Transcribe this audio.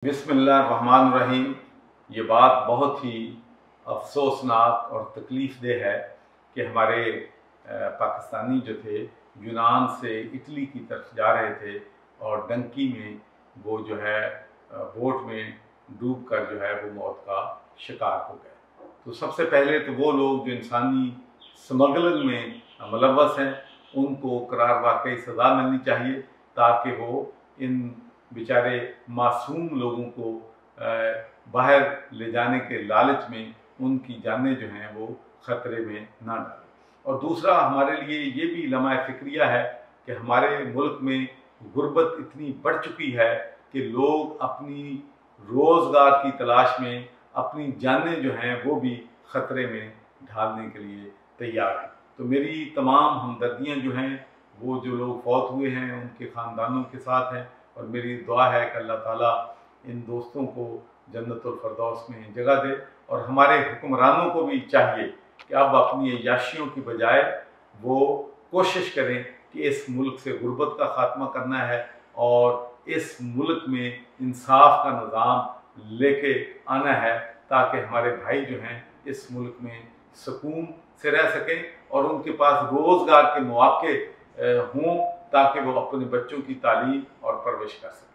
बिस्मिल्लाहिर्रहमानिर्रहीम। ये बात बहुत ही अफसोसनाक और तकलीफ़ देह है कि हमारे पाकिस्तानी जो थे यूनान से इटली की तरफ जा रहे थे और डंकी में वो जो है बोट में डूब कर जो है वो मौत का शिकार हो गए। तो सबसे पहले तो वो लोग जो इंसानी स्मगलिंग में मुलव्वस हैं उनको करार वाकई सज़ा मिलनी चाहिए ताकि वो इन बेचारे मासूम लोगों को बाहर ले जाने के लालच में उनकी जानें जो हैं वो ख़तरे में ना डालें। और दूसरा हमारे लिए ये भी लम्हा फ़िक्रिया है कि हमारे मुल्क में गुर्बत इतनी बढ़ चुकी है कि लोग अपनी रोज़गार की तलाश में अपनी जानें जो हैं वो भी ख़तरे में ढालने के लिए तैयार हैं। तो मेरी तमाम हमदर्दियाँ जो हैं वो जो लोग फौत हुए हैं उनके ख़ानदानों के साथ हैं और मेरी दुआ है कि अल्लाह ताला इन दोस्तों को जन्नतुल फरदौस में जगह दे। और हमारे हुक्मरानों को भी चाहिए कि अब अपनी अय्याशियों की बजाय वो कोशिश करें कि इस मुल्क से गुर्बत का ख़ात्मा करना है और इस मुल्क में इंसाफ का निज़ाम लेके आना है ताकि हमारे भाई जो हैं इस मुल्क में सुकून से रह सकें और उनके पास रोज़गार के मौके हों ताकि वो अपने बच्चों की तालीम और परवरिश कर सकें।